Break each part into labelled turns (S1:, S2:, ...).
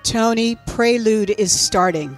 S1: Tony, Prelude is starting.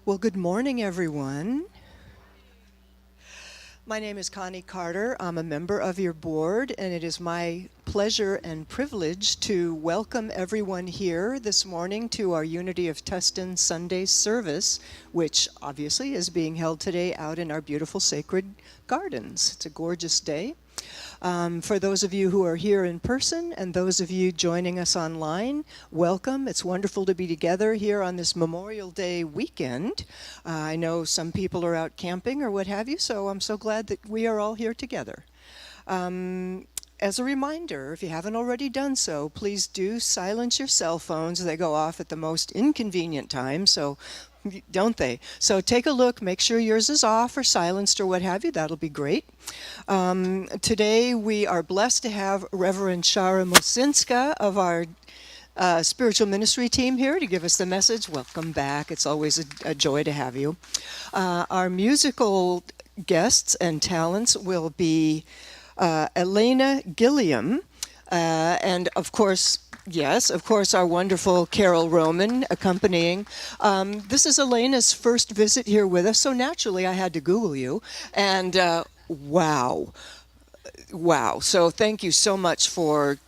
S2: Well, good morning, everyone. My name is Connie Carter. I'm a member of your board, and it is my pleasure and privilege to welcome everyone here this morning to our Unity of Tustin Sunday service, which obviously is being held today out in our beautiful sacred gardens. It's a gorgeous day. For those of you who are here in person and those of you joining us online, welcome. It's wonderful to be together here on this Memorial Day weekend. I know some people are out camping or what have you, so I'm so glad that we are all here together. As a reminder, if you haven't already done so, please do silence your cell phones. They go off at the most inconvenient time, so don't they? So take a look, make sure yours is off or silenced or what have you. That'll be great. Today we are blessed to have Reverend Shara Moscinska of our spiritual ministry team here to give us the message. Welcome back. It's always a joy to have you. Our musical guests and talents will be Elena Gilliam, and of course, our wonderful Carol Roman accompanying. This is Elena's first visit here with us, so naturally I had to Google you, and wow. So thank you so much for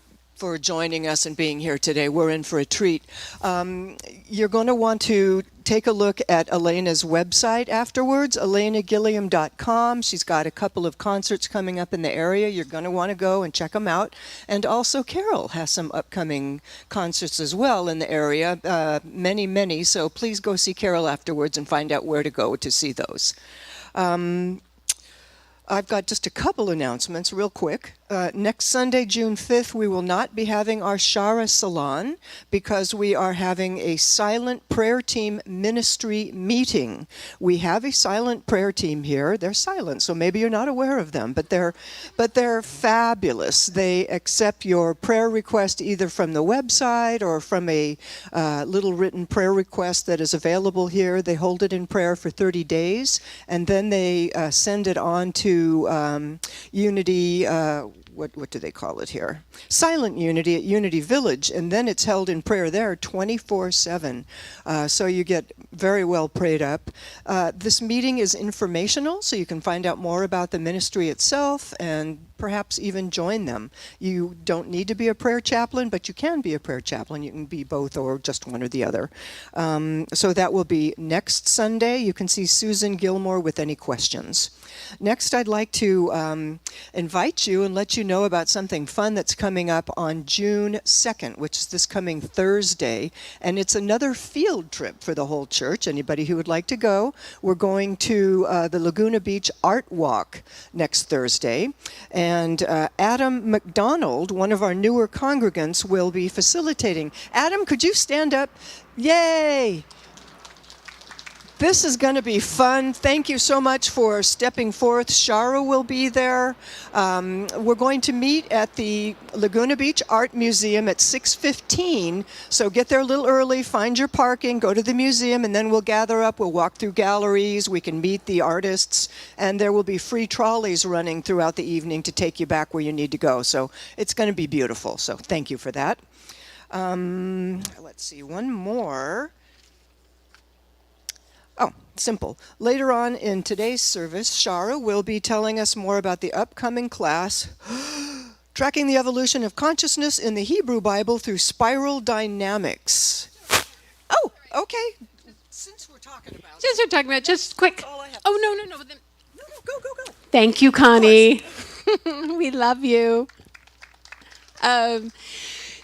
S2: joining us and being here today. We're in for a treat. You're going to want to take a look at Elena's website afterwards, elenagilliam.com. She's got a couple of concerts coming up in the area. You're going to want to go and check them out. And also Carol has some upcoming concerts as well in the area, many. So please go see Carol afterwards and find out where to go to see those. I've got just a couple announcements real quick. Next Sunday, June 5th, we will not be having our Shara Salon because we are having a silent prayer team ministry meeting. We have a silent prayer team here. They're silent, so maybe you're not aware of them, but they're fabulous. They accept your prayer request either from the website or from a little written prayer request that is available here. They hold it in prayer for 30 days, and then they send it on to Unity, what do they call it here? Silent Unity at Unity Village, and then it's held in prayer there 24/7. So you get very well prayed up. This meeting is informational, so you can find out more about the ministry itself and perhaps even join them. You don't need to be a prayer chaplain, but you can be a prayer chaplain. You can be both or just one or the other. So that will be next Sunday. You can see Susan Gilmore with any questions. Next, I'd like to invite you and let you know about something fun that's coming up on June 2nd, which is this coming Thursday, and it's another field trip for the whole church. Anybody who would like to go, we're going to the Laguna Beach Art Walk next Thursday, and Adam McDonald, one of our newer congregants, will be facilitating. Adam, could you stand up? Yay! This is going to be fun. Thank you so much for stepping forth. Shara will be there. We're going to meet at the Laguna Beach Art Museum at 6:15. So get there a little early, find your parking, go to the museum, and then we'll gather up. We'll walk through galleries. We can meet the artists. And there will be free trolleys running throughout the evening to take you back where you need to go. So it's going to be beautiful. So thank you for that. Let's see, one more. Oh, simple. Later on in today's service, Shara will be telling us more about the upcoming class, Tracking the Evolution of Consciousness in the Hebrew Bible through Spiral Dynamics. Oh, okay. Since we're talking about
S3: just quick. Oh, no.
S2: No, go.
S3: Thank you, Connie. We love you.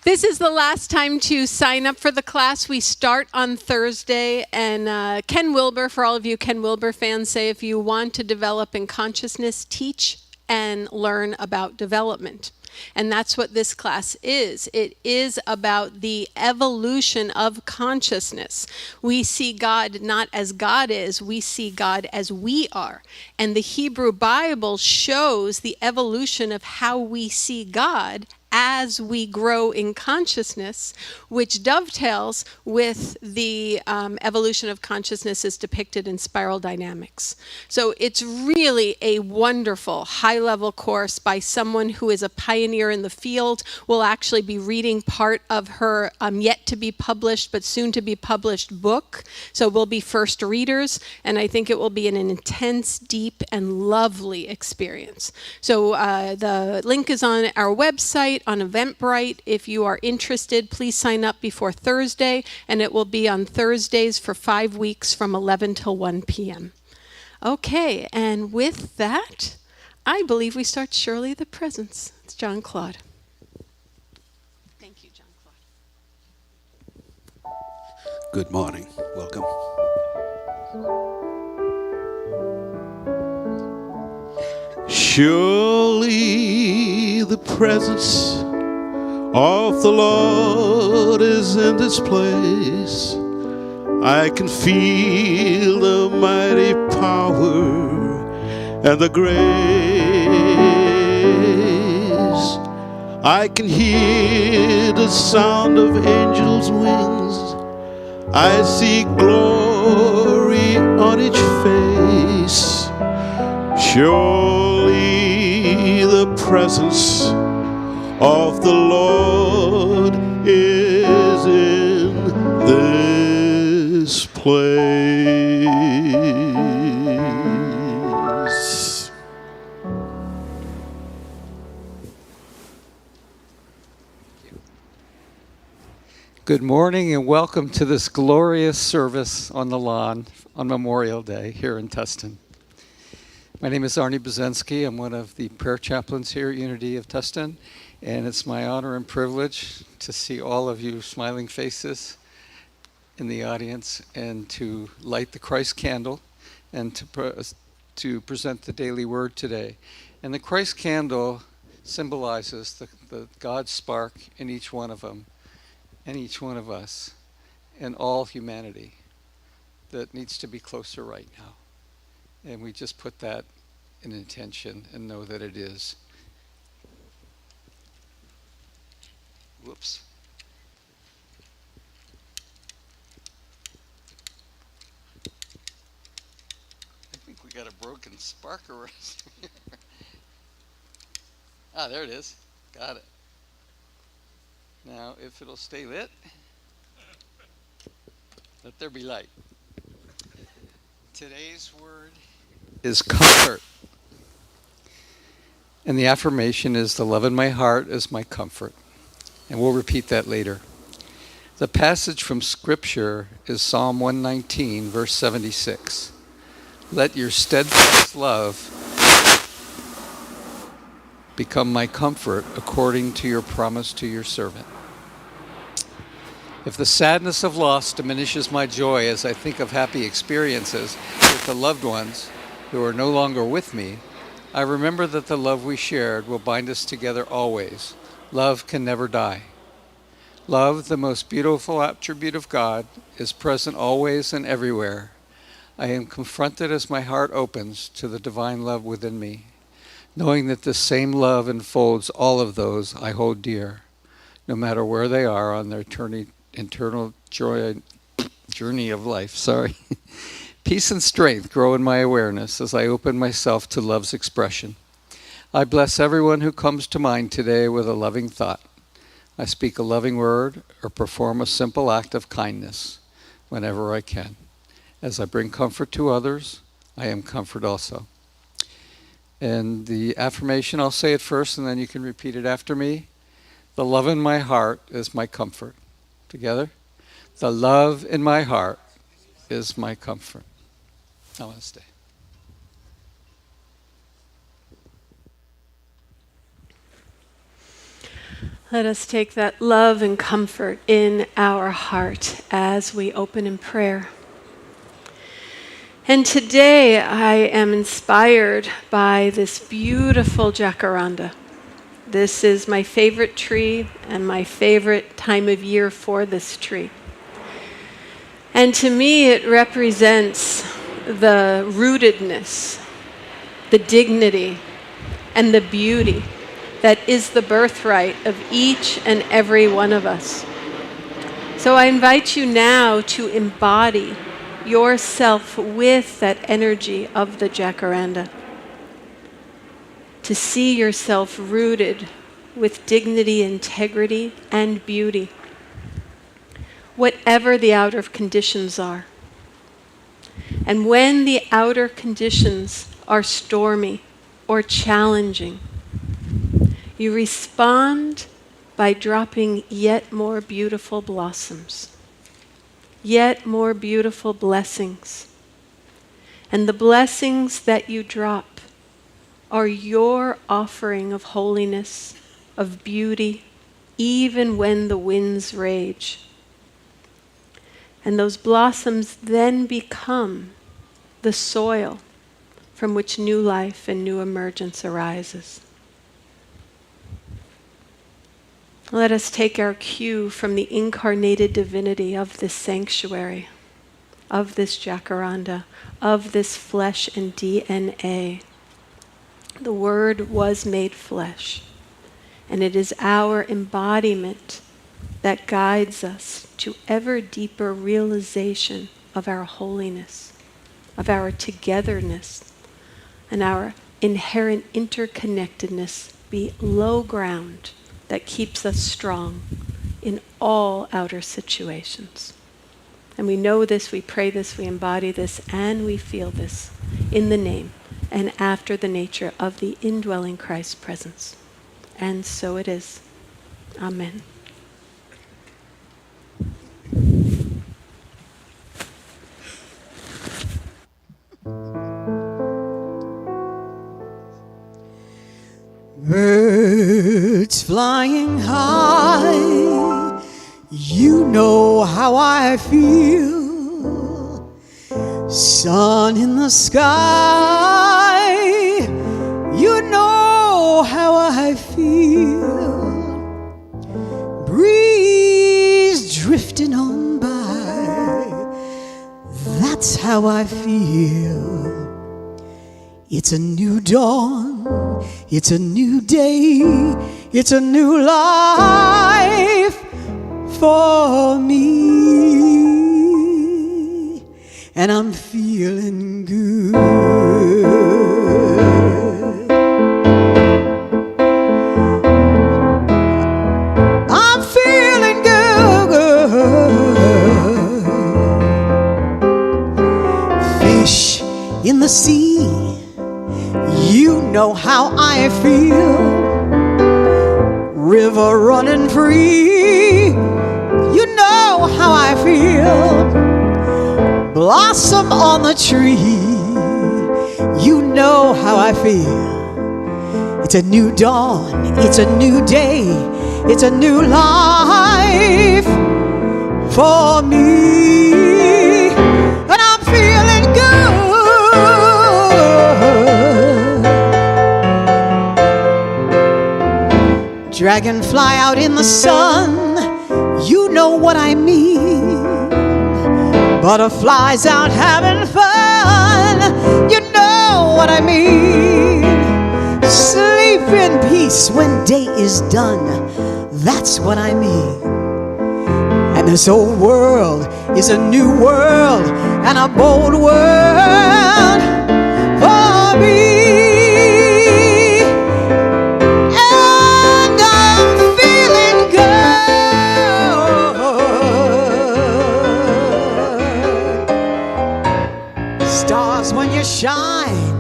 S3: This is the last time to sign up for the class. We start on Thursday, and Ken Wilber, for all of you Ken Wilber fans, say if you want to develop in consciousness, teach and learn about development. And that's what this class is. It is about the evolution of consciousness. We see God not as God is, we see God as we are. And the Hebrew Bible shows the evolution of how we see God as we grow in consciousness, which dovetails with the evolution of consciousness as depicted in Spiral Dynamics. So it's really a wonderful high-level course by someone who is a pioneer in the field. We'll actually be reading part of her yet to be published but soon to be published book. So we'll be first readers, and I think it will be an intense, deep, and lovely experience. So the link is on our website, on Eventbrite. If you are interested, please sign up before Thursday, and it will be on Thursdays for 5 weeks from 11 till 1 p.m. Okay, and with that, I believe we start Surely the Presence. It's John Claude. Thank you, John Claude.
S4: Good morning. Welcome. Surely the presence of the Lord is in this place. I can feel the mighty power and the grace. I can hear the sound of angels' wings. I see glory on each face. Surely the presence of the Lord is in this place.
S5: Good morning and welcome to this glorious service on the lawn on Memorial Day here in Tustin. My name is Arnie Buzensky. I'm one of the prayer chaplains here at Unity of Tustin, and it's my honor and privilege to see all of you smiling faces in the audience and to light the Christ candle and to present the daily word today. And the Christ candle symbolizes the God spark in each one of them and each one of us and all humanity that needs to be closer right now. And we just put that in intention and know that it is. Whoops. I think we got a broken sparker right here. Ah, there it is. Got it. Now, if it'll stay lit, let there be light. Today's word is comfort. And the affirmation is, the love in my heart is my comfort. And we'll repeat that later. The passage from Scripture is Psalm 119, verse 76. Let your steadfast love become my comfort according to your promise to your servant. If the sadness of loss diminishes my joy as I think of happy experiences with the loved ones who are no longer with me, I remember that the love we shared will bind us together always. Love can never die. Love, the most beautiful attribute of God, is present always and everywhere. I am confronted as my heart opens to the divine love within me, knowing that this same love enfolds all of those I hold dear, no matter where they are on their internal journey of life. Peace and strength grow in my awareness as I open myself to love's expression. I bless everyone who comes to mind today with a loving thought. I speak a loving word or perform a simple act of kindness whenever I can. As I bring comfort to others, I am comfort also. And the affirmation, I'll say it first and then you can repeat it after me. The love in my heart is my comfort. Together? The love in my heart is my comfort. Namaste.
S3: Let us take that love and comfort in our heart as we open in prayer. And today I am inspired by this beautiful jacaranda. This is my favorite tree and my favorite time of year for this tree. And to me it represents the rootedness, the dignity, and the beauty that is the birthright of each and every one of us. So I invite you now to embody yourself with that energy of the jacaranda. To see yourself rooted with dignity, integrity, and beauty, whatever the outer conditions are. And when the outer conditions are stormy or challenging, you respond by dropping yet more beautiful blossoms, yet more beautiful blessings. And the blessings that you drop are your offering of holiness, of beauty, even when the winds rage. And those blossoms then become the soil from which new life and new emergence arises. Let us take our cue from the incarnated divinity of this sanctuary, of this jacaranda, of this flesh and DNA. The Word was made flesh, and it is our embodiment that guides us to ever deeper realization of our holiness, of our togetherness, and our inherent interconnectedness below ground that keeps us strong in all outer situations. And we know this, we pray this, we embody this, and we feel this in the name and after the nature of the indwelling Christ presence. And so it is. Amen.
S1: Birds flying high, you know how I feel. Sun in the sky, you know how I feel. Breeze drifting on by, that's how I feel. It's a new dawn, it's a new day, it's a new life for me, and I'm feeling good. I'm feeling good. Fish in the sea, you know how I feel. River running free, you know how I feel. Blossom on the tree, you know how I feel. It's a new dawn, it's a new day, it's a new life for me, and I'm feeling good. Dragonfly out in the sun, you know what I mean. Butterflies out having fun, I mean. Sleep in peace when day is done. That's what I mean. And this old world is a new world and a bold world for me. And I'm feeling good. Stars, when you shine,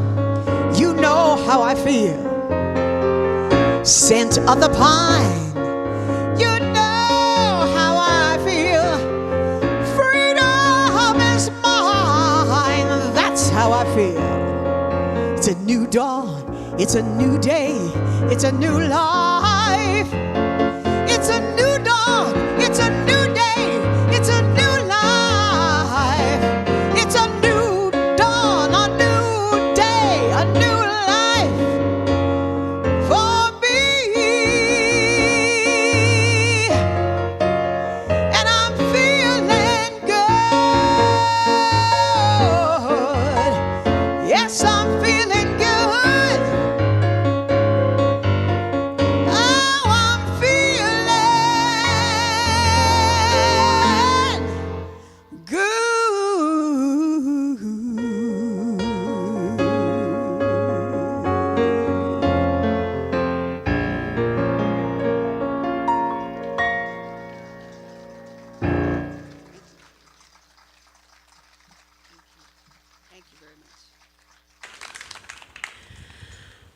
S1: you know how I feel. Scent of the pine, you know how I feel. Freedom is mine, that's how I feel. It's a new dawn, it's a new day, it's a new life. It's a new dawn, it's a new day, it's a new life. It's a new dawn, a new day, a new life for me. And I'm feeling good. Yes, I'm feeling good. Oh, I'm feeling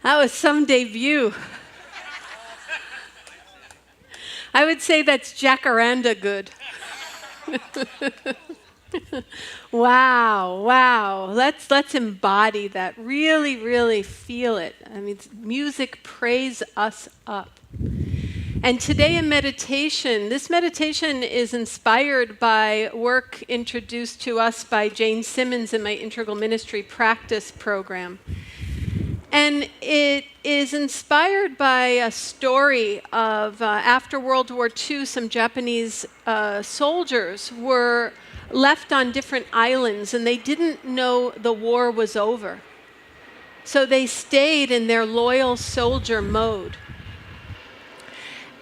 S3: That was some debut. I would say that's jacaranda good. Wow. Let's embody that. Really, really feel it. I mean, music praise us up. And today in meditation, this meditation is inspired by work introduced to us by Jane Simmons in my Integral Ministry Practice program. And it is inspired by a story of after World War II, some Japanese soldiers were left on different islands and they didn't know the war was over. So they stayed in their loyal soldier mode.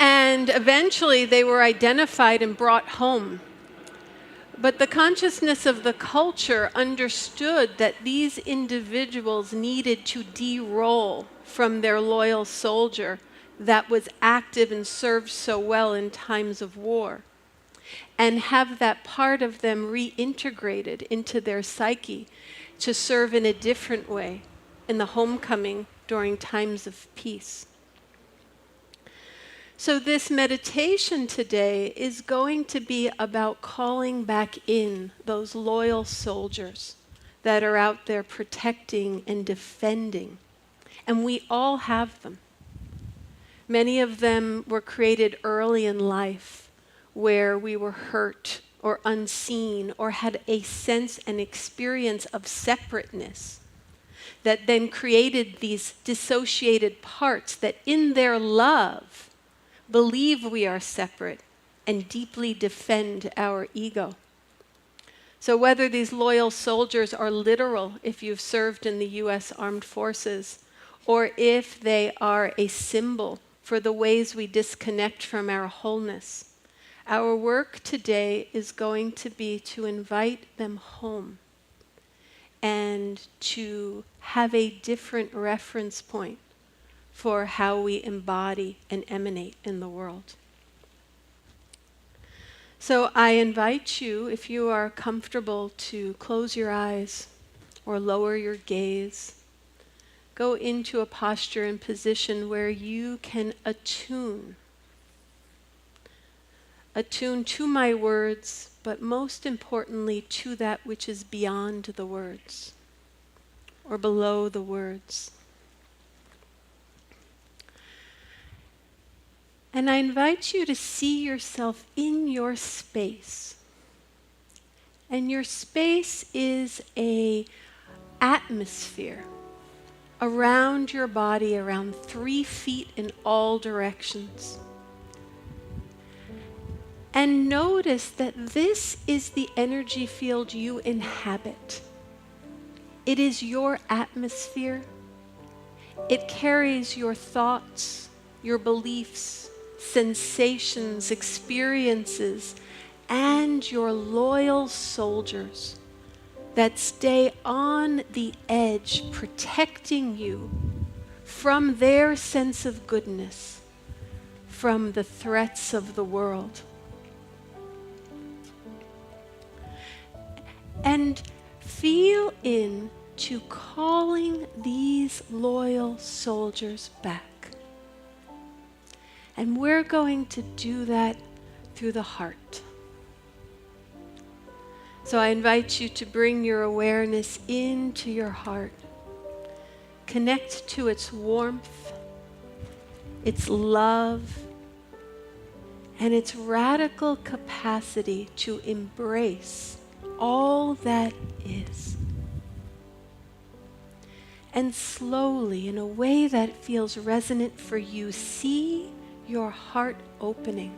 S3: And eventually they were identified and brought home. But the consciousness of the culture understood that these individuals needed to de-roll from their loyal soldier that was active and served so well in times of war, and have that part of them reintegrated into their psyche to serve in a different way in the homecoming during times of peace. So this meditation today is going to be about calling back in those loyal soldiers that are out there protecting and defending. And we all have them. Many of them were created early in life where we were hurt or unseen or had a sense and experience of separateness that then created these dissociated parts that in their love believe we are separate and deeply defend our ego. So whether these loyal soldiers are literal, if you've served in the U.S. Armed Forces, or if they are a symbol for the ways we disconnect from our wholeness, our work today is going to be to invite them home and to have a different reference point for how we embody and emanate in the world. So I invite you, if you are comfortable, to close your eyes or lower your gaze. Go into a posture and position where you can attune to my words, but most importantly to that which is beyond the words or below the words. And I invite you to see yourself in your space. And your space is an atmosphere around your body, around 3 feet in all directions. And notice that this is the energy field you inhabit. It is your atmosphere. It carries your thoughts, your beliefs, sensations, experiences, and your loyal soldiers that stay on the edge, protecting you from their sense of goodness, from the threats of the world. And feel into calling these loyal soldiers back. And we're going to do that through the heart. So I invite you to bring your awareness into your heart. Connect to its warmth, its love, and its radical capacity to embrace all that is. And slowly, in a way that feels resonant for you, see your heart opening.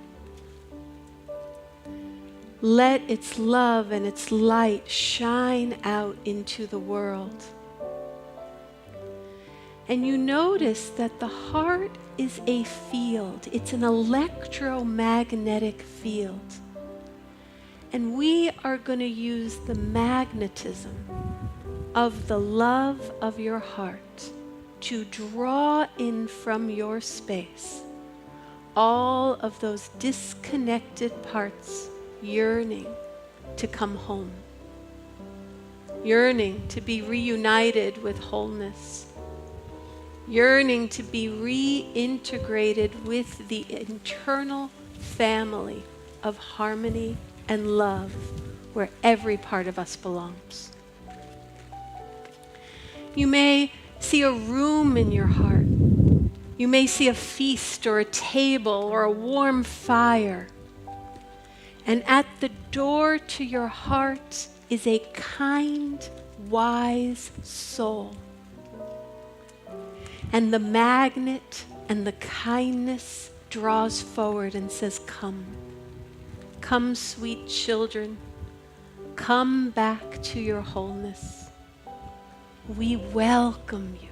S3: Let its love and its light shine out into the world. And you notice that the heart is a field. It's an electromagnetic field. And we are going to use the magnetism of the love of your heart to draw in from your space all of those disconnected parts yearning to come home, yearning to be reunited with wholeness, yearning to be reintegrated with the internal family of harmony and love where every part of us belongs. You may see a room in your heart. You may see a feast or a table or a warm fire. And at the door to your heart is a kind, wise soul. And the magnet and the kindness draws forward and says, "Come. Come, sweet children. Come back to your wholeness. We welcome you.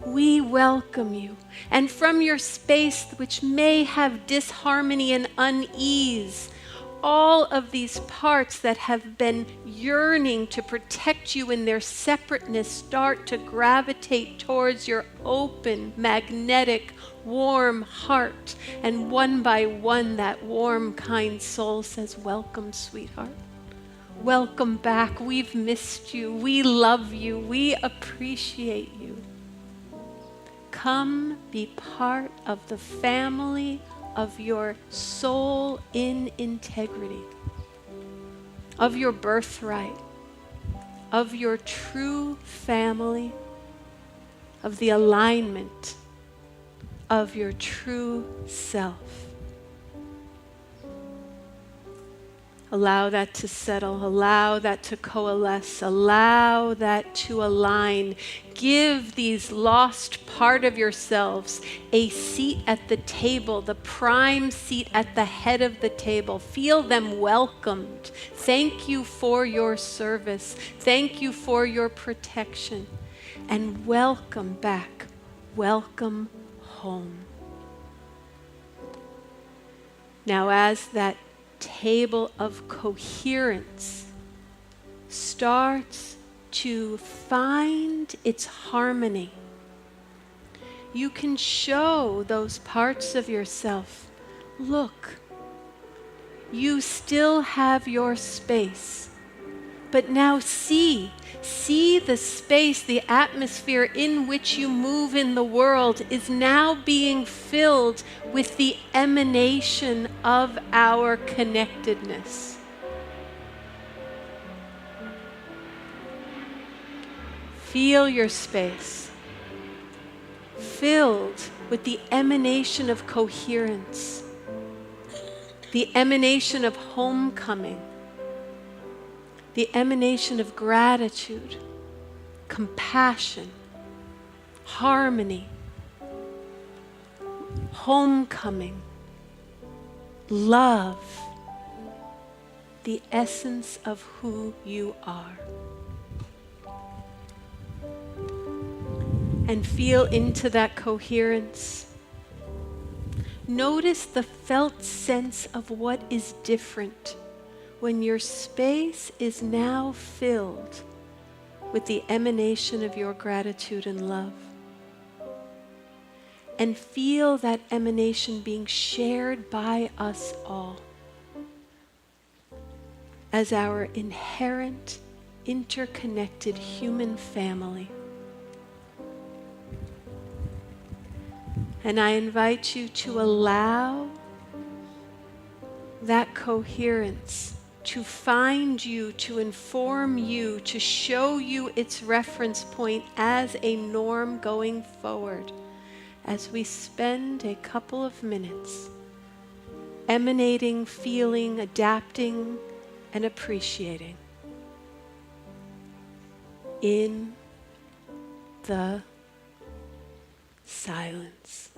S3: We welcome you." And from your space, which may have disharmony and unease, all of these parts that have been yearning to protect you in their separateness start to gravitate towards your open, magnetic, warm heart. And one by one, that warm, kind soul says, "Welcome, sweetheart. Welcome back. We've missed you. We love you. We appreciate you. Come be part of the family of your soul in integrity, of your birthright, of your true family, of the alignment of your true self." Allow that to settle. Allow that to coalesce. Allow that to align. Give these lost part of yourselves a seat at the table, the prime seat at the head of the table. Feel them welcomed. Thank you for your service. Thank you for your protection. And welcome back. Welcome home. Now, as that table of coherence starts to find its harmony, you can show those parts of yourself, look, you still have your space, but now see the space, the atmosphere in which you move in the world is now being filled with the emanation of our connectedness. Feel your space filled with the emanation of coherence, the emanation of homecoming, the emanation of gratitude, compassion, harmony, homecoming, love, the essence of who you are. and feel into that coherence. Notice the felt sense of what is different when your space is now filled with the emanation of your gratitude and love. And feel that emanation being shared by us all as our inherent, interconnected human family. And I invite you to allow that coherence to find you, to inform you, to show you its reference point as a norm going forward, as we spend a couple of minutes emanating, feeling, adapting, and appreciating in the silence.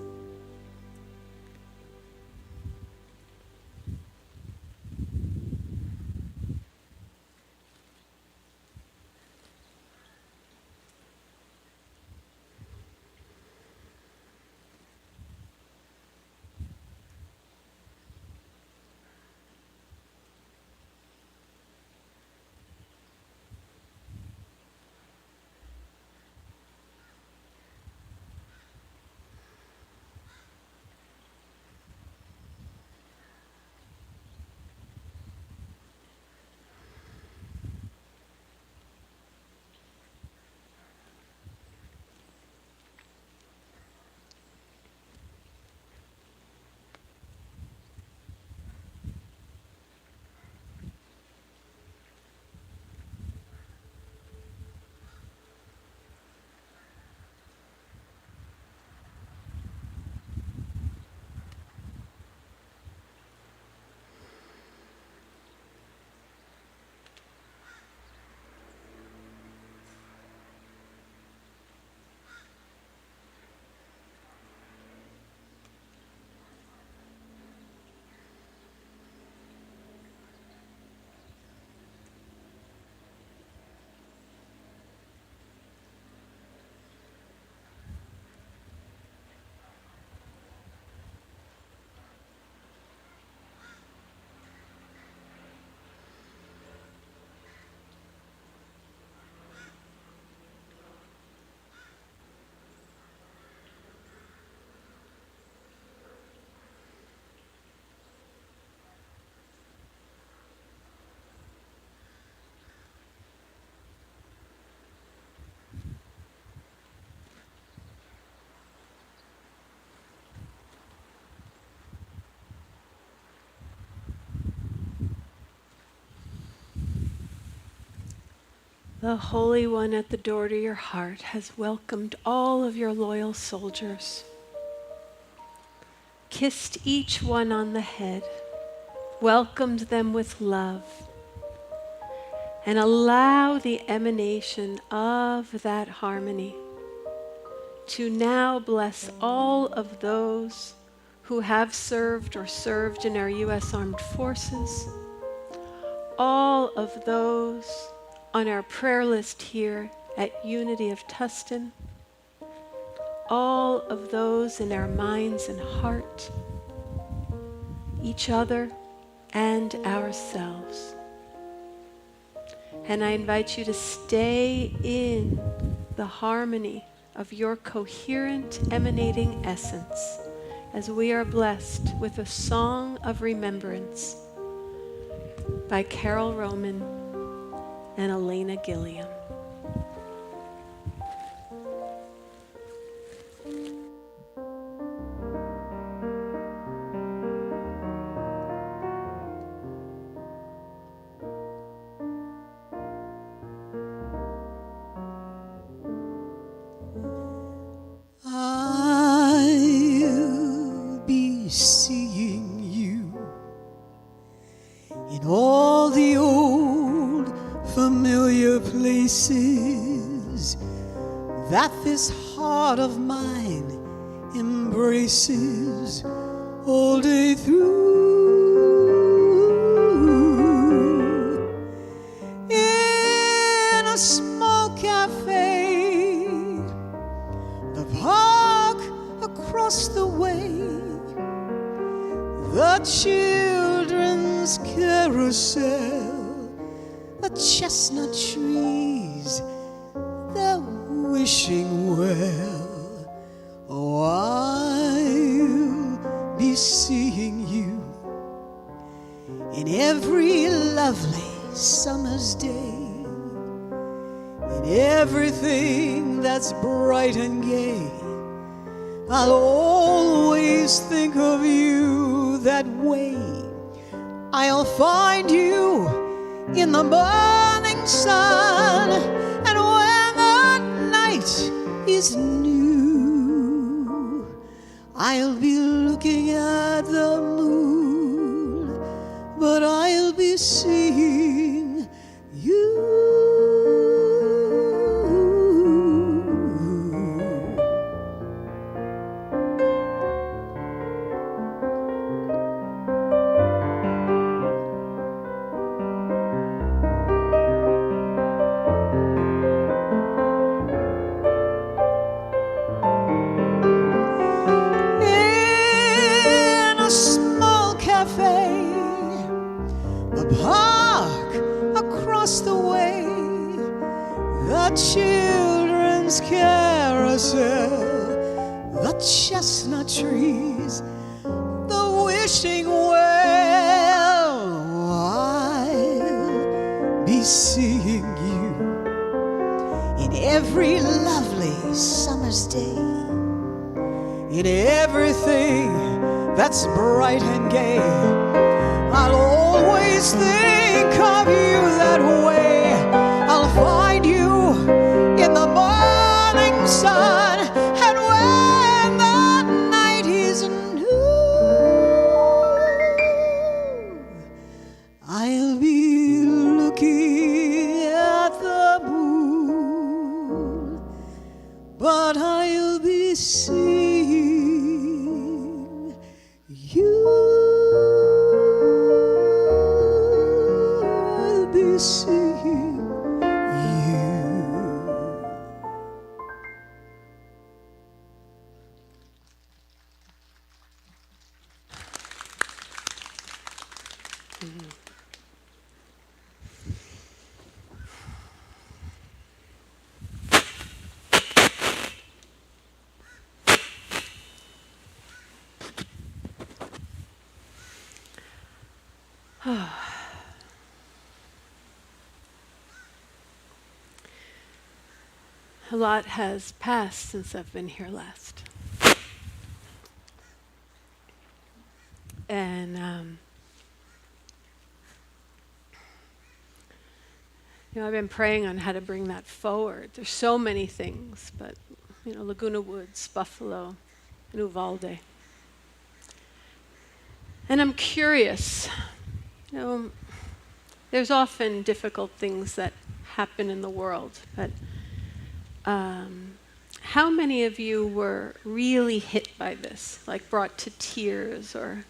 S3: The Holy One at the door to your heart has welcomed all of your loyal soldiers, kissed each one on the head, welcomed them with love, and allow the emanation of that harmony to now bless all of those who have served or served in our U.S. Armed Forces, all of those on our prayer list here at Unity of Tustin, all of those in our minds and heart, each other and ourselves. And I invite you to stay in the harmony of your coherent, emanating essence as we are blessed with a song of remembrance by Carol Roman and Elena Gilliam.
S1: I'll be seeing you in all the old familiar places that this heart of mine embraces all day through. In a small cafe across the way, the children's carousel, the chestnut trees, the wishing well. Oh, I'll be seeing you in every lovely summer's day, in everything that's bright and gay. I'll always think of you that way. I'll find you in the morning sun, and when the night is new, I'll be looking at the moon, but I'll be seeing you. The way, the children's carousel, the chestnut trees, the wishing well. I'll be seeing you in every lovely summer's day, in everything that's bright and gay. I'll always think of you that way. I'll find you in the morning sun, and when the night is new, I'll be looking at the moon, but I'll be seeing you. Seeing you.
S3: A lot has passed since I've been here last. And, I've been praying on how to bring that forward. There's so many things, but, Laguna Woods, Buffalo, and Uvalde. And I'm curious, there's often difficult things that happen in the world, but how many of you were really hit by this, like brought to tears, or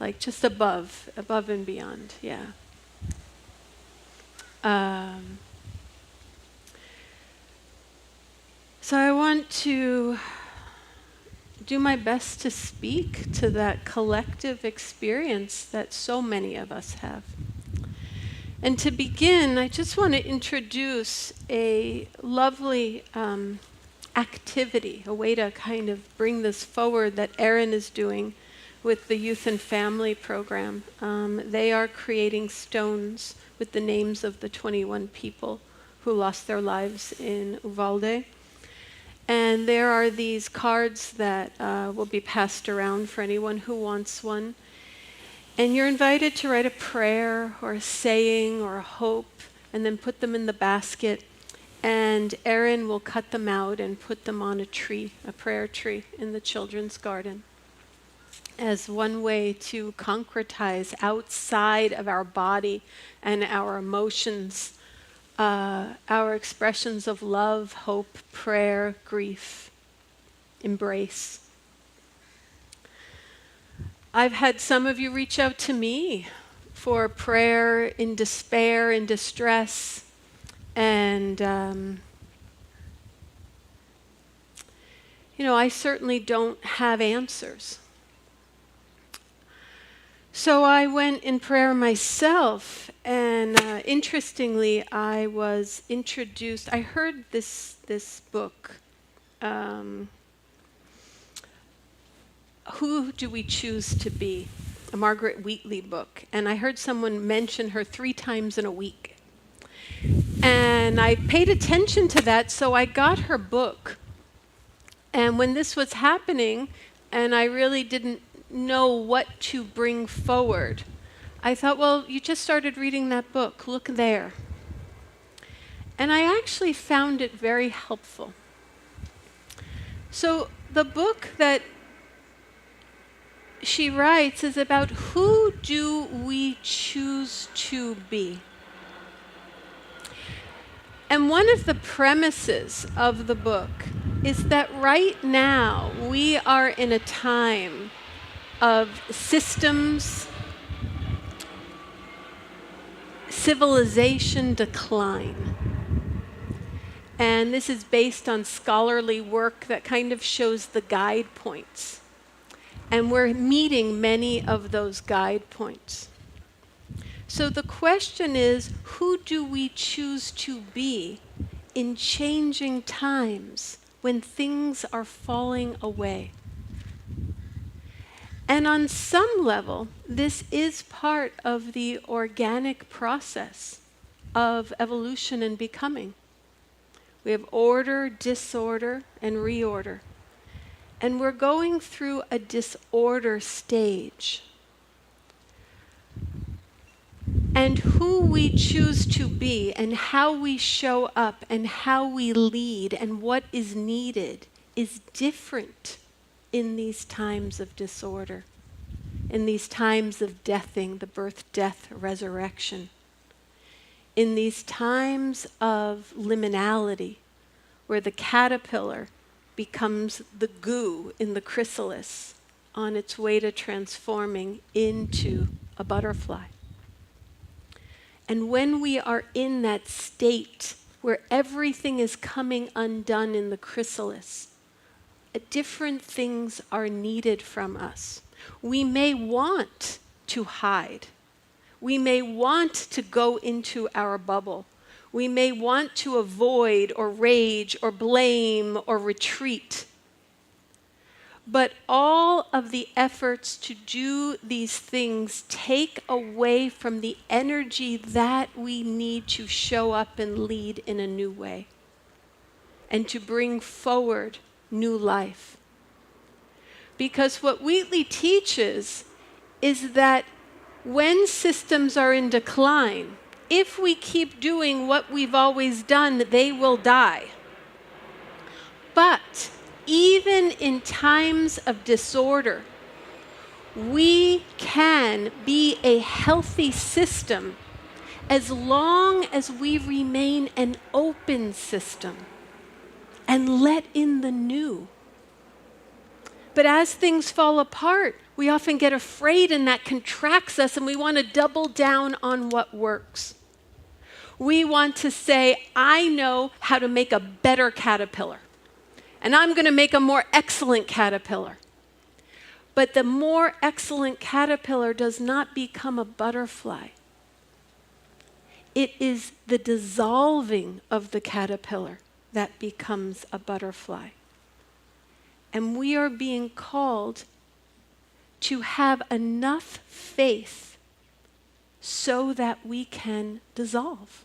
S3: like just above and beyond? Yeah. So I want to do my best to speak to that collective experience that so many of us have. And to begin, I just want to introduce a lovely activity, a way to kind of bring this forward that Erin is doing with the Youth and Family Program. They are creating stones with the names of the 21 people who lost their lives in Uvalde. And there are these cards that will be passed around for anyone who wants one. And you're invited to write a prayer or a saying or a hope and then put them in the basket. And Erin will cut them out and put them on a tree, a prayer tree in the children's garden, as one way to concretize outside of our body and our emotions, our expressions of love, hope, prayer, grief, embrace. I've had some of you reach out to me for prayer in despair, in distress, and I certainly don't have answers. So I went in prayer myself, and interestingly, I was introduced. I heard this book, Who Do We Choose to Be? A Margaret Wheatley book, and I heard someone mention her 3 times in a week. And I paid attention to that, so I got her book. And when this was happening, and I really didn't know what to bring forward, I thought, well, you just started reading that book, look there. And I actually found it very helpful. So the book that she writes is about who do we choose to be. And one of the premises of the book is that right now we are in a time of systems, civilization decline. And this is based on scholarly work that kind of shows the guide points. And we're meeting many of those guide points. So the question is, who do we choose to be in changing times when things are falling away? And on some level, this is part of the organic process of evolution and becoming. We have order, disorder, and reorder. And we're going through a disorder stage. And who we choose to be and how we show up and how we lead and what is needed is different in these times of disorder, in these times of deathing, the birth, death, resurrection, in these times of liminality, where the caterpillar becomes the goo in the chrysalis on its way to transforming into a butterfly. And when we are in that state where everything is coming undone in the chrysalis, different things are needed from us. We may want to hide. We may want to go into our bubble. We may want to avoid or rage or blame or retreat. But all of the efforts to do these things take away from the energy that we need to show up and lead in a new way and to bring forward new life. Because what Wheatley teaches is that when systems are in decline, if we keep doing what we've always done, they will die. But even in times of disorder, we can be a healthy system as long as we remain an open system and let in the new. But as things fall apart, we often get afraid and that contracts us and we want to double down on what works. We want to say, I know how to make a better caterpillar. And I'm going to make a more excellent caterpillar. But the more excellent caterpillar does not become a butterfly. It is the dissolving of the caterpillar that becomes a butterfly. And we are being called to have enough faith so that we can dissolve,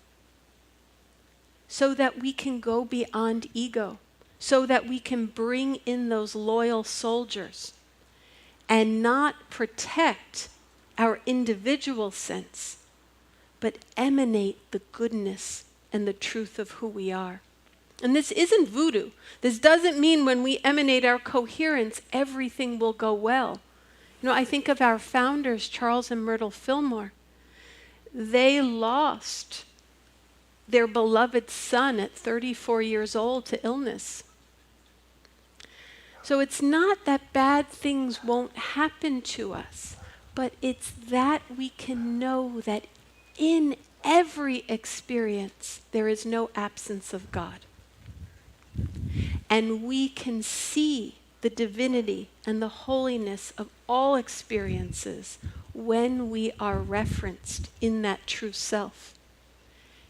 S3: so that we can go beyond ego, so that we can bring in those loyal soldiers and not protect our individual sense, but emanate the goodness and the truth of who we are. And this isn't voodoo. This doesn't mean when we emanate our coherence, everything will go well. I think of our founders, Charles and Myrtle Fillmore. They lost their beloved son at 34 years old to illness. So it's not that bad things won't happen to us, but it's that we can know that in every experience there is no absence of God. and we can see the divinity and the holiness of all experiences when we are referenced in that true self.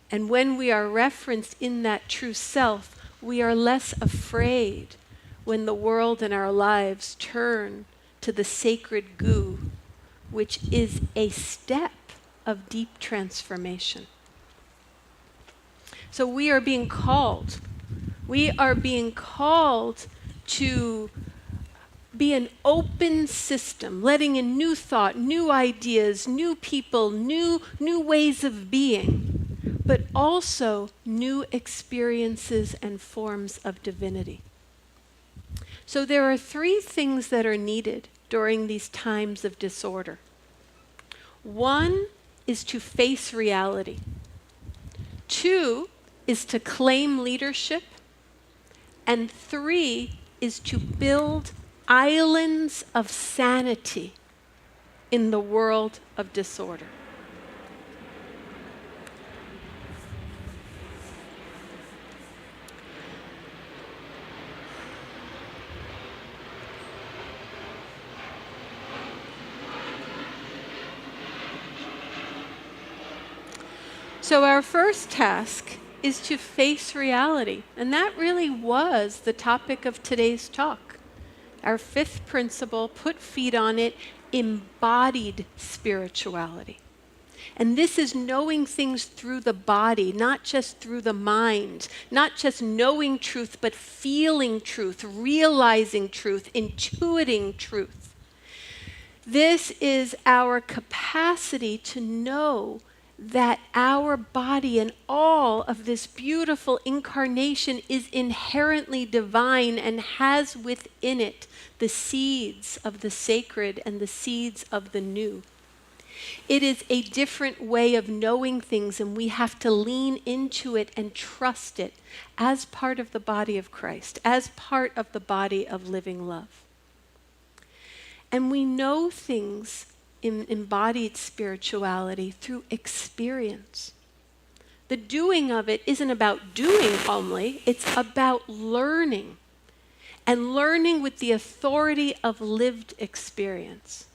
S3: And when we are referenced in that true self, we are less afraid when the world and our lives turn to the sacred goo, which is a step of deep transformation. So we are being called. We are being called to be an open system, letting in new thought, new ideas, new people, new ways of being, but also new experiences and forms of divinity. So there are 3 things that are needed during these times of disorder. 1 is to face reality. 2 is to claim leadership. And 3 is to build islands of sanity in the world of disorder. So our first task is to face reality, and that really was the topic of today's talk. Our 5th principle, put feet on it, embodied spirituality. And this is knowing things through the body, not just through the mind, not just knowing truth, but feeling truth, realizing truth, intuiting truth. This is our capacity to know that our body and all of this beautiful incarnation is inherently divine and has within it the seeds of the sacred and the seeds of the new. It is a different way of knowing things, and we have to lean into it and trust it as part of the body of Christ, as part of the body of living love. And we know things in embodied spirituality through experience. The doing of it isn't about doing only, it's about learning, and learning with the authority of lived experience.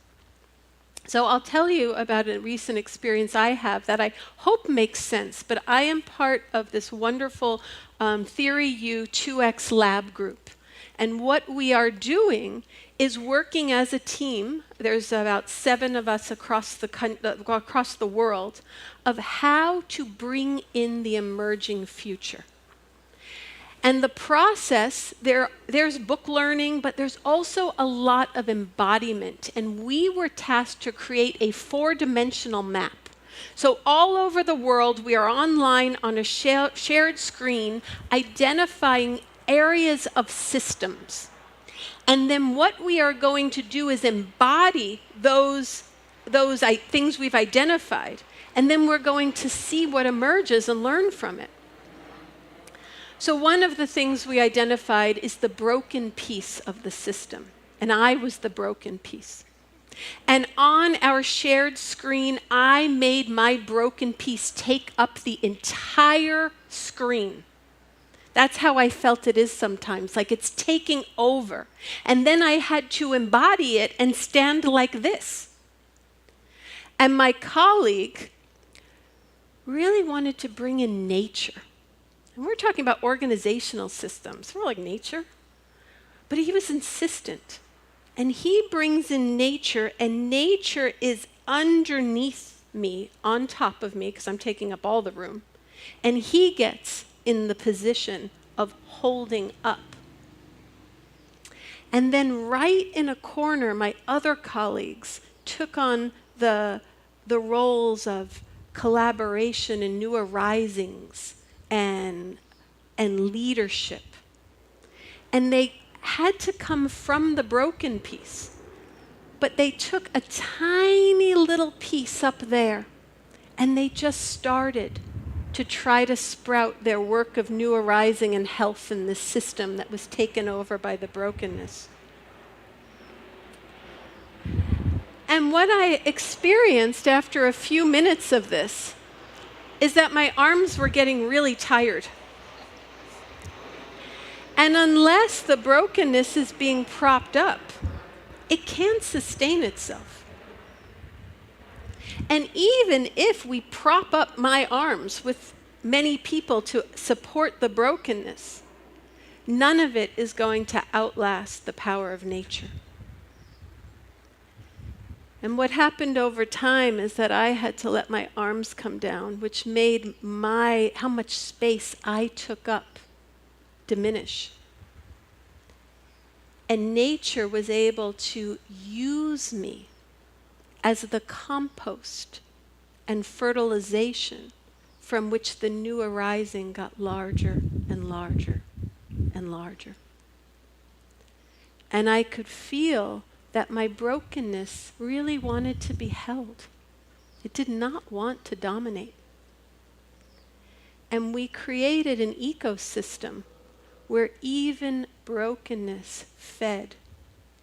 S3: So I'll tell you about a recent experience I have that I hope makes sense, but I am part of this wonderful Theory U 2X lab group. And what we are doing is working as a team. There's about 7 of us across the world, of how to bring in the emerging future. And the process, there's book learning, but there's also a lot of embodiment. And we were tasked to create a 4-dimensional map. So all over the world, we are online on a shared screen, identifying areas of systems. And then what we are going to do is embody those things we've identified. And then we're going to see what emerges and learn from it. So one of the things we identified is the broken piece of the system. And I was the broken piece. And on our shared screen, I made my broken piece take up the entire screen. That's how I felt it is sometimes, like it's taking over. And then I had to embody it and stand like this. And my colleague really wanted to bring in nature. And we're talking about organizational systems. We're like nature. But he was insistent. And he brings in nature, and nature is underneath me, on top of me, because I'm taking up all the room. And he gets in the position of holding up. And then right in a corner, my other colleagues took on the roles of collaboration and new arisings and leadership. And they had to come from the broken piece. But they took a tiny little piece up there, and they just started to try to sprout their work of new arising and health in this system that was taken over by the brokenness. And what I experienced after a few minutes of this is that my arms were getting really tired. And unless the brokenness is being propped up, it can't sustain itself. And even if we prop up my arms with many people to support the brokenness, none of it is going to outlast the power of nature. And what happened over time is that I had to let my arms come down, which made how much space I took up diminish. And nature was able to use me as the compost and fertilization from which the new arising got larger and larger and larger. And I could feel that my brokenness really wanted to be held. It did not want to dominate. And we created an ecosystem where even brokenness fed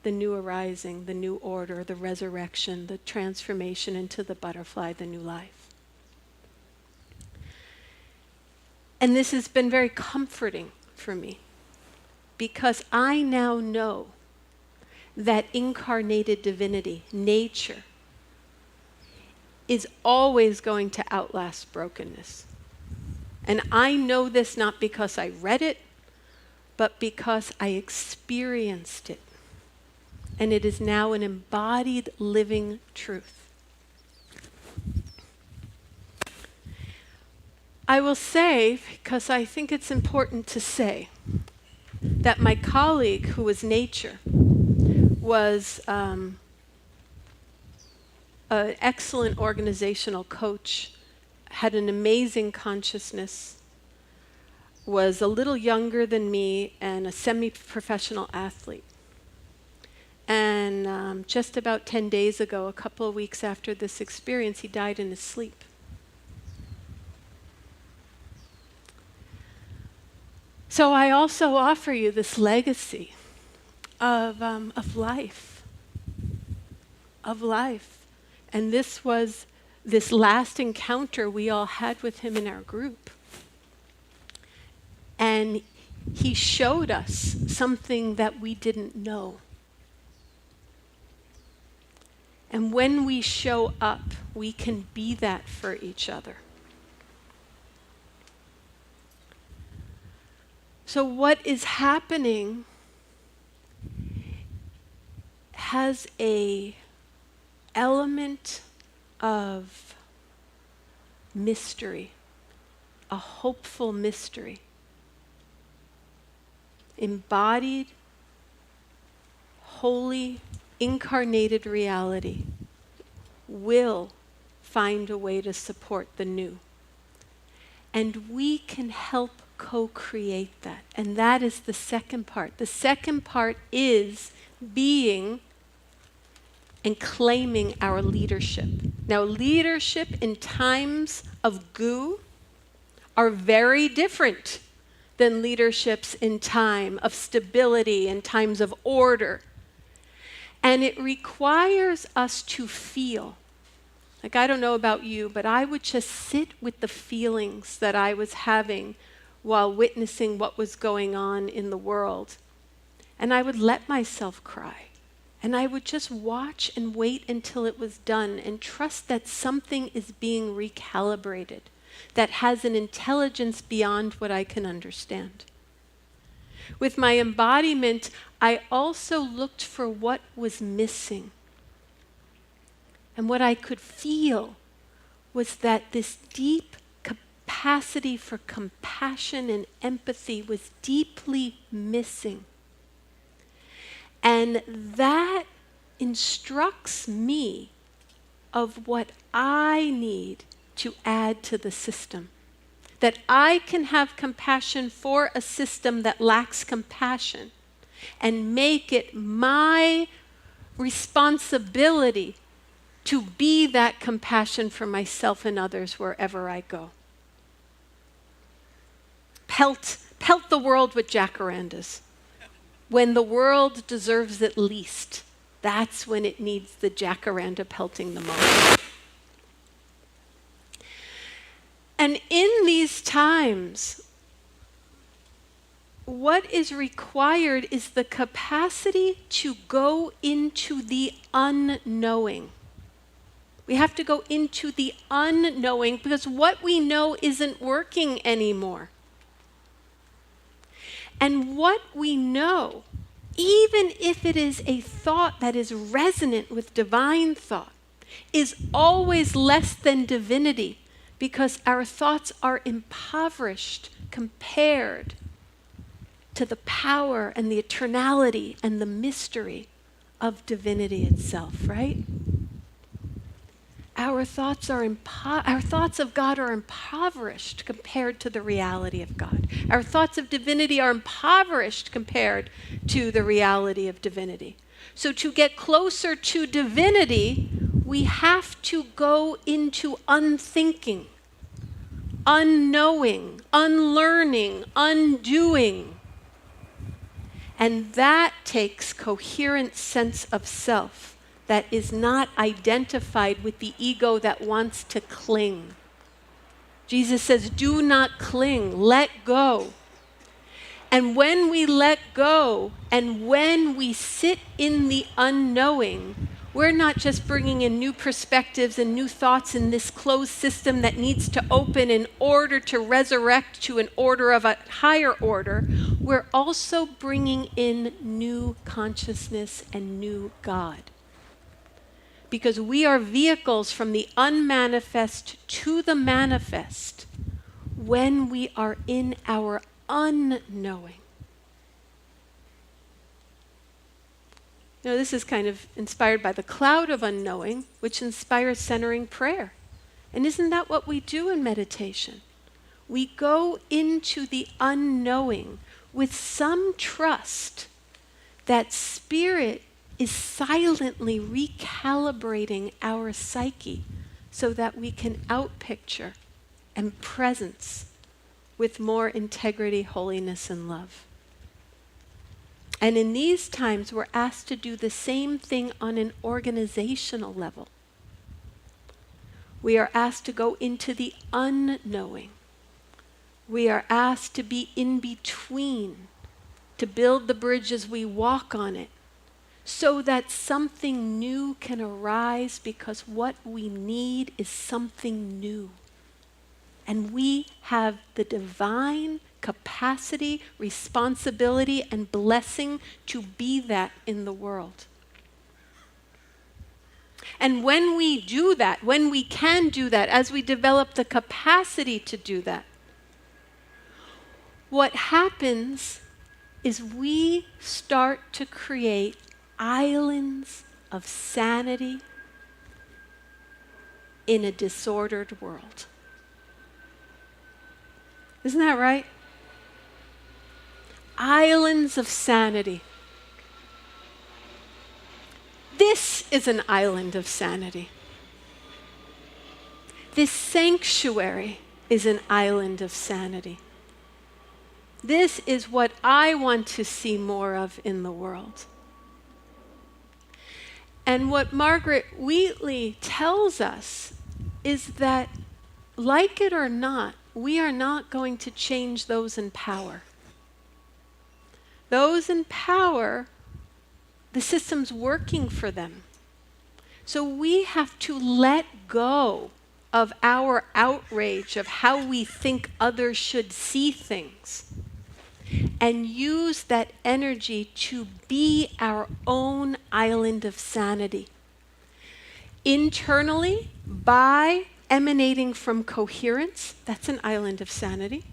S3: the new arising, the new order, the resurrection, the transformation into the butterfly, the new life. And this has been very comforting for me, because I now know that incarnated divinity, nature, is always going to outlast brokenness. And I know this not because I read it, but because I experienced it. And it is now an embodied living truth. I will say, because I think it's important to say, that my colleague, who was nature, was an excellent organizational coach, had an amazing consciousness, was a little younger than me, and a semi-professional athlete. And just about 10 days ago, a couple of weeks after this experience, he died in his sleep. So I also offer you this legacy of life. And this was this last encounter we all had with him in our group. And he showed us something that we didn't know. And when we show up, we can be that for each other. So what is happening has an element of mystery, a hopeful mystery. Embodied, holy, incarnated reality will find a way to support the new. And we can help co-create that. And that is the second part. The second part is being and claiming our leadership. Now, leadership in times of goo are very different than leaderships in time of stability and times of order. And it requires us to feel. Like, I don't know about you, but I would just sit with the feelings that I was having while witnessing what was going on in the world. And I would let myself cry. And I would just watch and wait until it was done and trust that something is being recalibrated, that has an intelligence beyond what I can understand. With my embodiment, I also looked for what was missing. And what I could feel was that this deep capacity for compassion and empathy was deeply missing. And that instructs me of what I need to add to the system. That I can have compassion for a system that lacks compassion and make it my responsibility to be that compassion for myself and others wherever I go. Pelt the world with jacarandas. When the world deserves it least, that's when it needs the jacaranda pelting the most. And in these times, what is required is the capacity to go into the unknowing. We have to go into the unknowing because what we know isn't working anymore. And what we know, even if it is a thought that is resonant with divine thought, is always less than divinity because our thoughts are impoverished compared to the power and the eternality and the mystery of divinity itself, right? Our thoughts of God are impoverished compared to the reality of God. Our thoughts of divinity are impoverished compared to the reality of divinity. So to get closer to divinity, we have to go into unthinking, unknowing, unlearning, undoing. And that takes coherent sense of self that is not identified with the ego that wants to cling. Jesus says, do not cling, let go. And when we let go, and when we sit in the unknowing, we're not just bringing in new perspectives and new thoughts in this closed system that needs to open in order to resurrect to an order of a higher order. We're also bringing in new consciousness and new God. Because we are vehicles from the unmanifest to the manifest when we are in our unknowing. You know, this is kind of inspired by the cloud of unknowing, which inspires centering prayer. And isn't that what we do in meditation? We go into the unknowing with some trust that Spirit is silently recalibrating our psyche so that we can outpicture and presence with more integrity, holiness, and love. And in these times, we're asked to do the same thing on an organizational level. We are asked to go into the unknowing. We are asked to be in between, to build the bridge as we walk on it, so that something new can arise, because what we need is something new. And we have the divine capacity, responsibility, and blessing to be that in the world. And when we do that, when we can do that, as we develop the capacity to do that, what happens is we start to create islands of sanity in a disordered world. Isn't that right? Islands of sanity. This is an island of sanity. This sanctuary is an island of sanity. This is what I want to see more of in the world. And what Margaret Wheatley tells us is that, like it or not, we are not going to change those in power. Those in power, the system's working for them. So we have to let go of our outrage of how we think others should see things and use that energy to be our own island of sanity. Internally, by emanating from coherence, that's an island of sanity,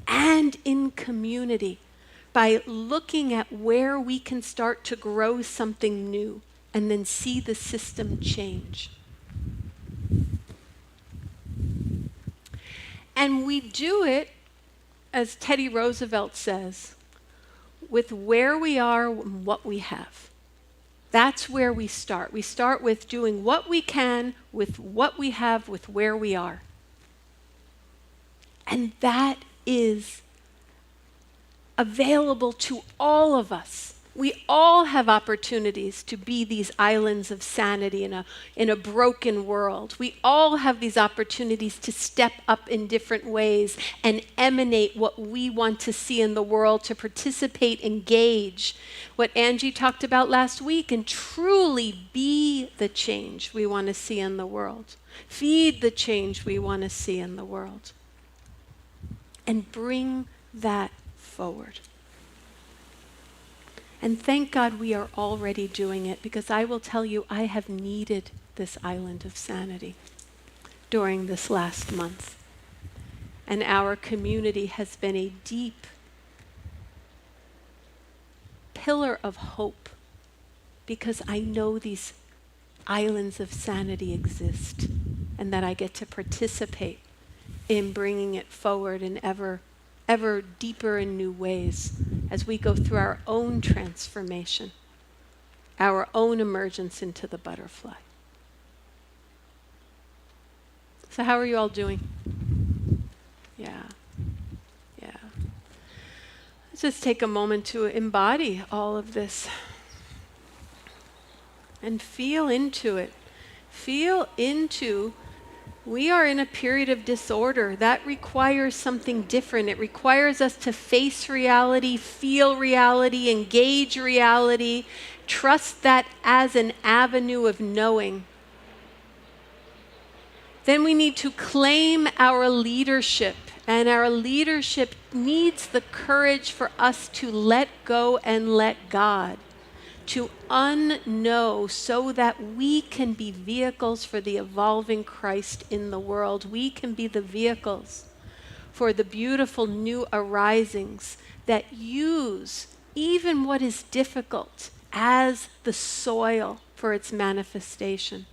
S3: and in community, by looking at where we can start to grow something new and then see the system change. And we do it, as Teddy Roosevelt says, with where we are and what we have. That's where we start. We start with doing what we can with what we have, with where we are. And that is available to all of us We all have opportunities to be these islands of sanity in a broken world. We all have these opportunities to step up in different ways and emanate what we want to see in the world, to participate, engage, what Angie talked about last week, and truly be the change we want to see in the world. Feed the change we want to see in the world. And bring that forward. And thank God we are already doing it, because I will tell you, I have needed this island of sanity during this last month. And our community has been a deep pillar of hope, because I know these islands of sanity exist and that I get to participate in bringing it forward in ever deeper and new ways as we go through our own transformation, our own emergence into the butterfly. So how are you all doing? Yeah. Let's just take a moment to embody all of this and feel into it. Feel into we are in a period of disorder. That requires something different. It requires us to face reality, feel reality, engage reality, trust that as an avenue of knowing. Then we need to claim our leadership, and our leadership needs the courage for us to let go and let God, to unknow so that we can be vehicles for the evolving Christ in the world. We can be the vehicles for the beautiful new arisings that use even what is difficult as the soil for its manifestation.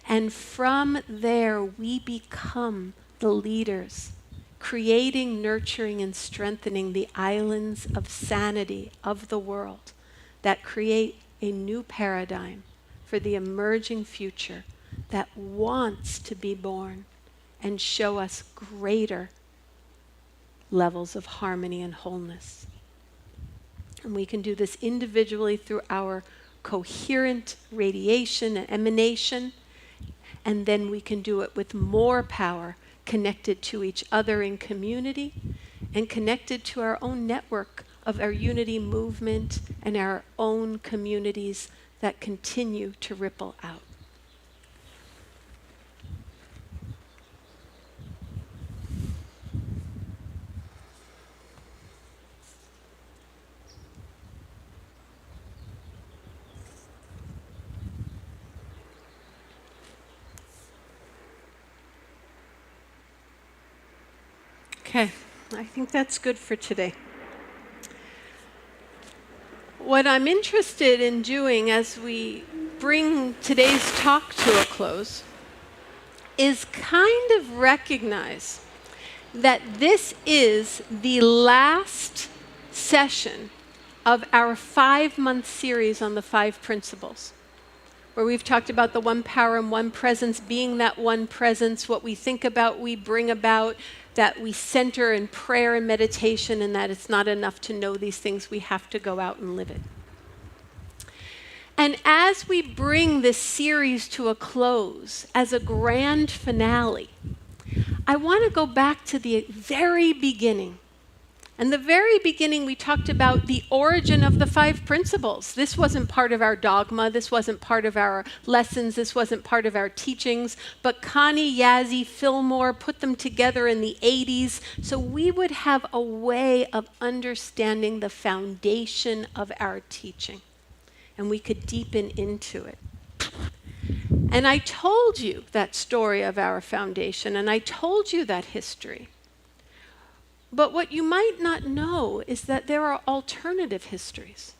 S3: And from there, we become the leaders, creating, nurturing, and strengthening the islands of sanity of the world that create a new paradigm for the emerging future that wants to be born and show us greater levels of harmony and wholeness. And we can do this individually through our coherent radiation and emanation, and then we can do it with more power connected to each other in community and connected to our own network of our unity movement and our own communities that continue to ripple out. Okay, I think that's good for today. What I'm interested in doing as we bring today's talk to a close is kind of recognize that this is the last session of our 5-month series on the 5 principles, where we've talked about the one power and one presence, being that one presence, what we think about, we bring about, that we center in prayer and meditation, and that it's not enough to know these things, we have to go out and live it. And as we bring this series to a close, as a grand finale, I want to go back to the very beginning. In the very beginning, we talked about the origin of the 5 principles. This wasn't part of our dogma. This wasn't part of our lessons. This wasn't part of our teachings. But Connie, Yazzie, Fillmore put them together in the 80s so we would have a way of understanding the foundation of our teaching. And we could deepen into it. And I told you that story of our foundation, and I told you that history. But what you might not know is that there are alternative histories.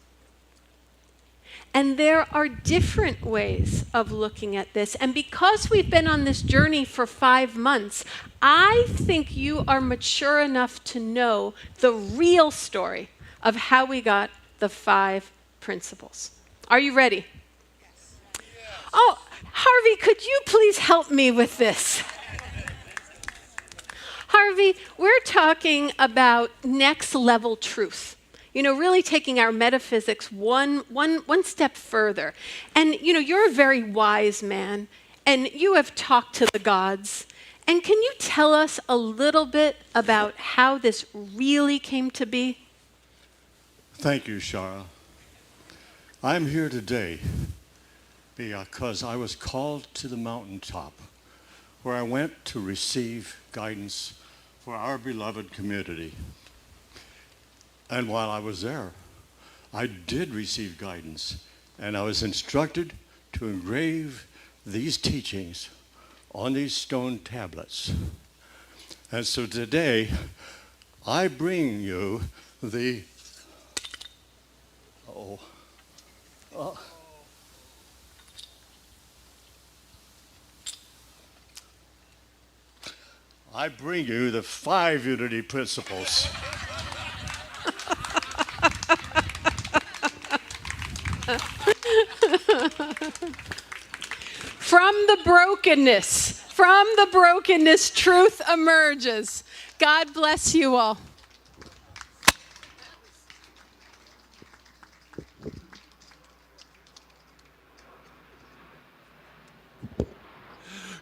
S3: And there are different ways of looking at this. And because we've been on this journey for 5 months, I think you are mature enough to know the real story of how we got the 5 principles. Are you ready? Yes. Oh, Harvey, could you please help me with this? Harvey, we're talking about next level truth. really taking our metaphysics one step further. And, you're a very wise man, and you have talked to the gods. And can you tell us a little bit about how this really came to be?
S6: Thank you, Shara. I'm here today because I was called to the mountaintop, where I went to receive guidance for our beloved community. And while I was there, I did receive guidance, and I was instructed to engrave these teachings on these stone tablets. And so today, I bring you the I bring you the 5 unity principles.
S3: From the brokenness, truth emerges. God bless you all.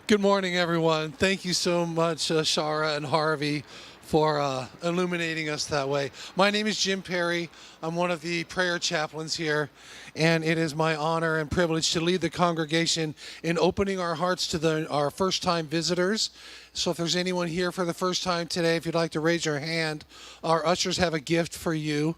S7: Good morning, everyone. Thank you so much, Shara and Harvey, for illuminating us that way. My name is Jim Perry. I'm one of the prayer chaplains here, and it is my honor and privilege to lead the congregation in opening our hearts to our first-time visitors. So if there's anyone here for the first time today, if you'd like to raise your hand, our ushers have a gift for you.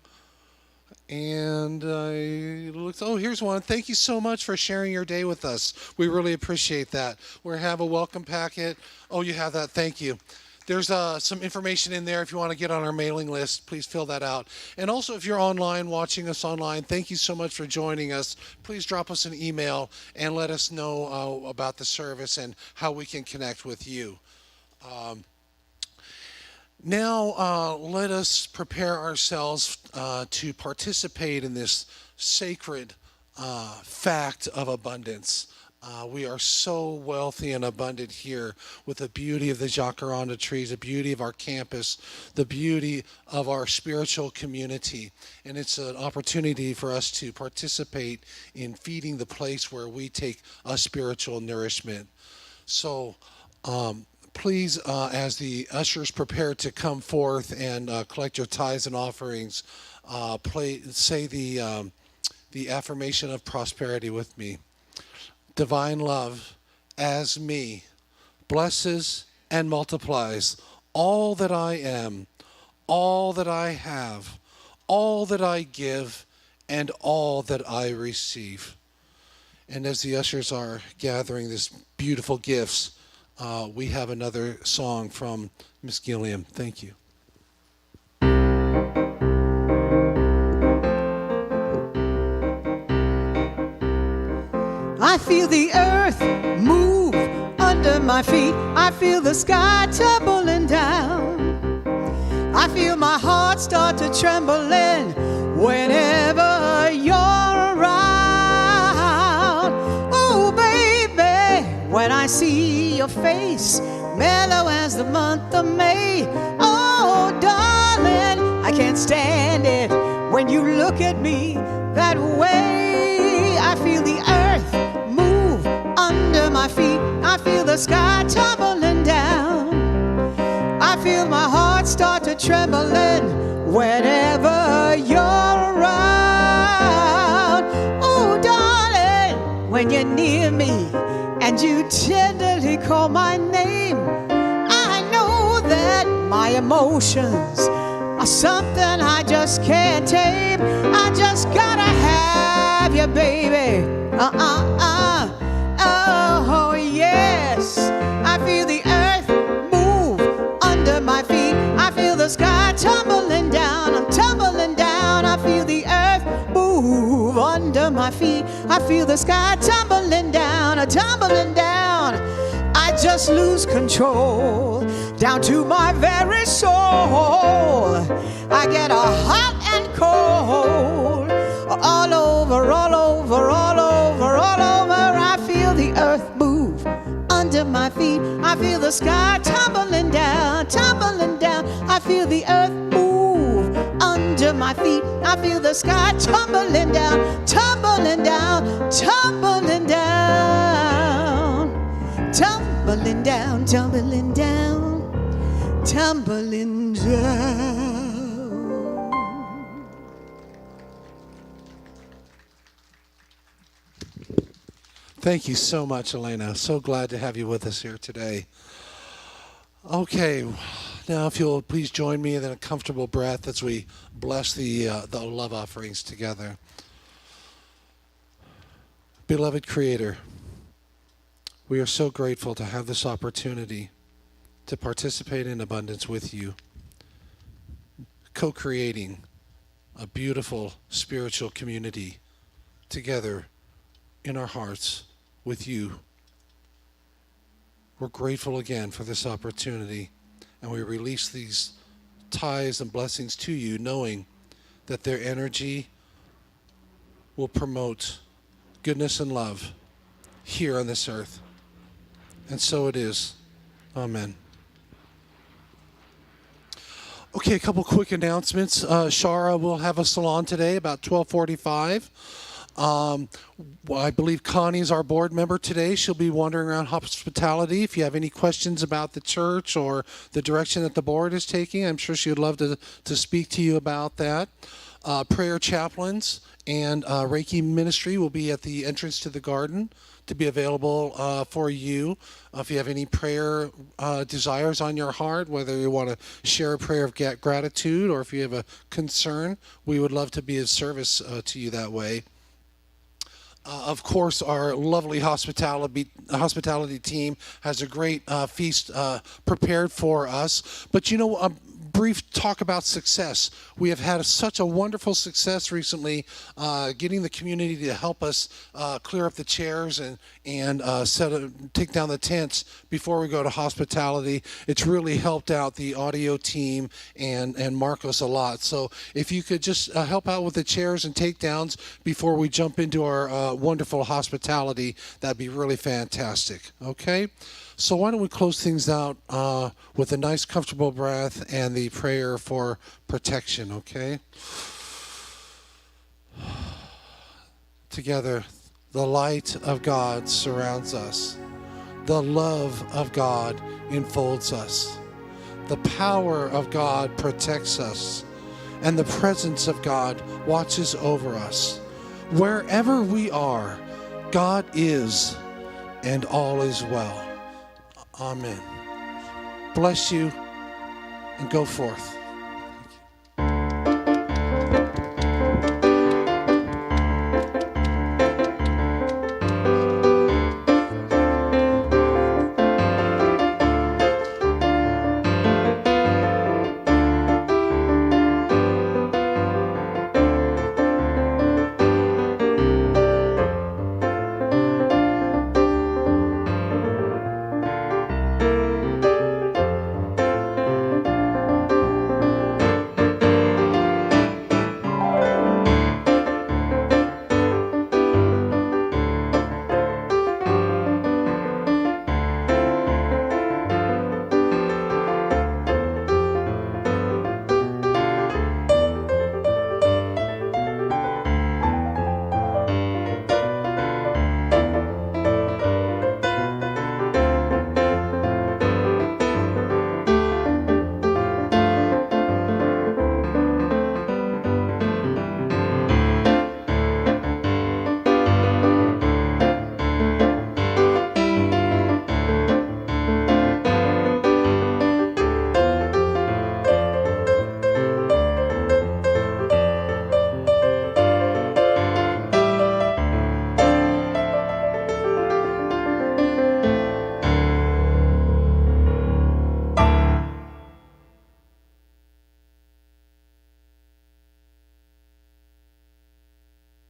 S7: And here's one. Thank you so much for sharing your day with us. We really appreciate that. We have a welcome packet. Oh, you have that. Thank you. There's some information in there if you want to get on our mailing list. Please fill that out. And also, if you're online, watching us online, thank you so much for joining us. Please drop us an email and let us know about the service and how we can connect with you. Now, let us prepare ourselves to participate in this sacred fact of abundance. We are so wealthy and abundant here with the beauty of the jacaranda trees, the beauty of our campus, the beauty of our spiritual community. And it's an opportunity for us to participate in feeding the place where we take a spiritual nourishment. So, please, as the ushers prepare to come forth and collect your tithes and offerings, say the affirmation of prosperity with me. Divine love, as me, blesses and multiplies all that I am, all that I have, all that I give, and all that I receive. And as the ushers are gathering these beautiful gifts, we have another song from Miss Gilliam. Thank you.
S1: I feel the earth move under my feet. I feel the sky tumbling down. I feel my heart start to trembling whenever you're around. Oh, baby, when I see your face, mellow as the month of May. Oh, darling, I can't stand it when you look at me that way. I feel the earth move under my feet. I feel the sky tumbling down. I feel my heart start to trembling whenever you're around. Oh, darling, when you're near me and you tenderly call my name, I know that my emotions are something I just can't tame. I just gotta have you, baby. Oh, yes. I feel the earth move under my feet. I feel the sky tumbling down. I'm tumbling down. I feel the earth move under my feet. I feel the sky tumbling down. Tumbling down. I just lose control down to my very soul. I get a hot and cold all over, all over, all over, all over. I feel the earth move under my feet. I feel the sky tumbling down, tumbling down. I feel the earth move under my feet. I feel the sky tumbling down, tumbling down, tumbling down, tumbling down, tumbling down, tumbling down.
S7: Thank you so much, Elena. So glad to have you with us here today. Okay, now if you'll please join me in a comfortable breath as we bless the love offerings together. Beloved Creator, we are so grateful to have this opportunity to participate in abundance with you, co-creating a beautiful spiritual community together in our hearts with you. We're grateful again for this opportunity, and we release these ties and blessings to you, knowing that their energy will promote goodness and love here on this earth. And so it is. Amen. Okay, a couple quick announcements. Shara will have a salon today about 12:45. I believe Connie's our board member today. She'll be wandering around hospitality. If you have any questions about the church or the direction that the board is taking, I'm sure she would love to speak to you about that. Prayer chaplains and Reiki ministry will be at the entrance to the garden to be available for you. If you have any prayer desires on your heart, whether you want to share a prayer of gratitude or if you have a concern, we would love to be of service to you that way. Of course, our lovely hospitality team has a great feast prepared for us. But you know, a brief talk about success. We have had such a wonderful success recently getting the community to help us clear up the chairs and take down the tents before we go to hospitality. It's really helped out the audio team and Marcos a lot. So if you could just help out with the chairs and takedowns before we jump into our wonderful hospitality, that'd be really fantastic. Okay? So why don't we close things out with a nice comfortable breath and the prayer for protection, okay? Together, the light of God surrounds us. The love of God enfolds us. The power of God protects us. And the presence of God watches over us. Wherever we are, God is, and all is well. Amen. Bless you, and go forth.